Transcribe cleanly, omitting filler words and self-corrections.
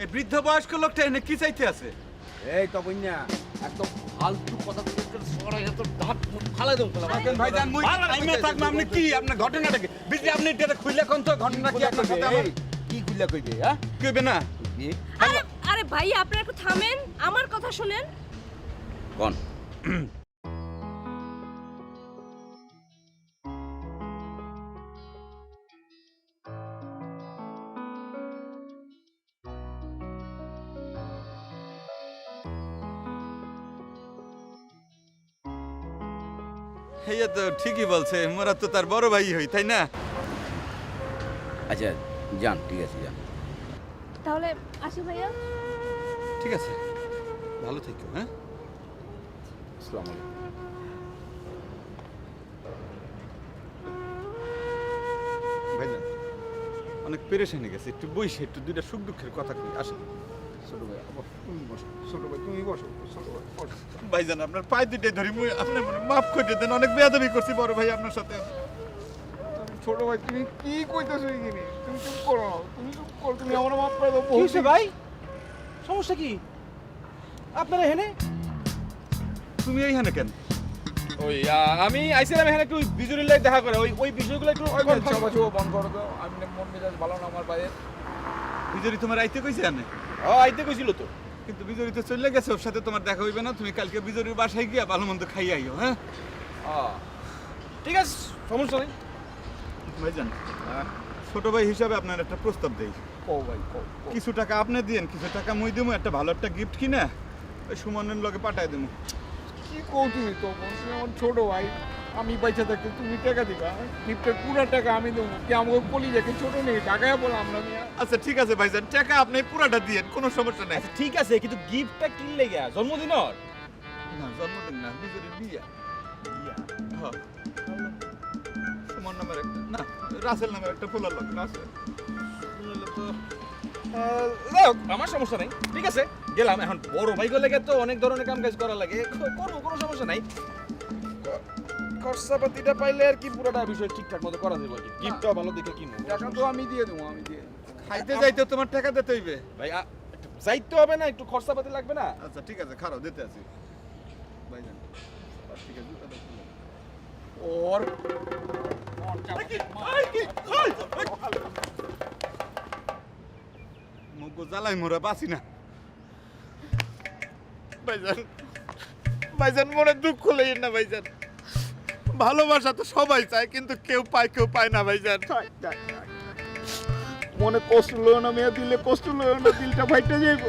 এই বৃদ্ধ বয়স্ক লোকটা এনে কি চাইতে আছে? এই তো বইনা একদম ফালতু কথা বলে সরাই এত দাঁত ফালাই দাও তোলা ভাইজান মুই আইমে থাকম আপনি কি আপনার ঘটনাটা কি বিজি আপনি এটা খুইলা কোন তো ঘটনা কি আপনার সাথে আমার কি কইলা কইবে হ্যাঁ কইবে না? আরে আরে ভাই আপনি একটু থামেন আমার কথা শুনেন কোন হেয়া তো ঠিকই বলছে, মোরা তো তার বড় ভাই হই, তাই না? আচ্ছা যান ঠিক আছে যান তাহলে আসি ভাইয়া ঠিক আছে, ভালো থেকো। হ্যাঁ, আসসালামু আলাইকুম ভাইজান অনেক পেরেশানি গেছে, একটু বইসে একটু দুইটা সুখ দুঃখের কথা কই। আসেন ছোট ভাই তুমি বসো, ছোট ভাই তুমি বসো, ছোট ভাই বসো। ভাইজান আপনার পায়ে দুইটাই ধরি, মুই আপনি মনে মাফ করে দেন, অনেক বেয়াদবি করছি বড় ভাই আপনার সাথে। ছোট ভাই তুমি কি কইতেছো এখানে? তুমি চুপ করো, তুমি চুপ করো, তুমি আমার মাফ করে দাও। কি হইছে ভাই? সমস্যা কি? আপনারা এখানে? তুমি এইখানে কেন? ওই আমি আইছিলাম এখানে একটু বিজুরির লাগে দেখা করে ওই বিষয়গুলো একটু ওই ভাই সবাই বন্ধ করে দাও, আমি না মন মেজাজ ভালো না আমার ভাইয়ের। বিজয়ী তোমার আইতে কইছে আনে, আইতে কইছিল তো। কিন্তু বিজয়ী তো চলে গেছে, ওর সাথে তোমার দেখা হইবে না। তুমি কালকে বিজয়ীর বাসায় গিয়া ভালো মন্দ খাই আইও। হ্যাঁ ঠিক আছে সমস্যা নেই। ভাইজান ছোট ভাই হিসাবে আপনার একটা প্রস্তাব দেই। কও ভাই কও। কিছু টাকা আপনি দিয়েন, কিছু টাকা মুই দেবো, একটা ভালো একটা গিফট কিনা ওই সুমনের লগে পাঠাই দেবো। কি কও তুমি তো? বলছি আমার ছোট ভাই, আমি পয়সা থাকতে তুমি টাকা দিবা, গিফটের পুরো টাকা আমি দেবো। কি আমাকে বলি যাকে ছোট নেই টাকায় বললাম না মিয়া। আচ্ছা ঠিক আছে ভাইজান, টাকা আপনি পুরাটা দিয়েন, কোনো সমস্যা নাই। আচ্ছা ঠিক আছে কিন্তু গিফটটা কি লাগে জন্মদিনের? না জন্মদিন না, বিজয়ীর বিয়া। হ্যাঁ। সুমন নামের একটা, না রাসেল নামের একটা ফুলার লগে। রাসেল শুনলে তো আমার সমস্যা নাই, ঠিক আছে গেলাম। এখন বড় ভাই লেগে তো অনেক ধরনের কাম কাজ করা লাগে, করবো, কোনো সমস্যা নাই। খরচাপাতিটা পাইলে আর কি পুরোটা বিষয় ঠিকঠাক মতো করা যাবে আর কি। গিফটটাও ভালো দেখে কিনবো। টাকা তো আমি দিয়ে দেবো, আমি দিয়ে দেবো। খাইতে যাইতে তোমার টাকা দিতে হইবে। ভাই একটু যাইতে হবে না, একটু খরচাপাতি লাগবে না? আচ্ছা ঠিক আছে, খারাপ দিতে আছি ভাইজান। ঠিক আছে জুতাটা খুলে। ওর মুখ জ্বালাই মোরা বাঁচি না ভাইজান। ভাইজান মনে দুঃখ লইেন না ভাইজান, ভালোবাসা তো সবাই চায়, কিন্তু কেউ পায় না ভাইজান। মনে কষ্ট লয় না মেয়ে, দিলে কষ্ট লয় না, দিলটা ফাইটে যাইব।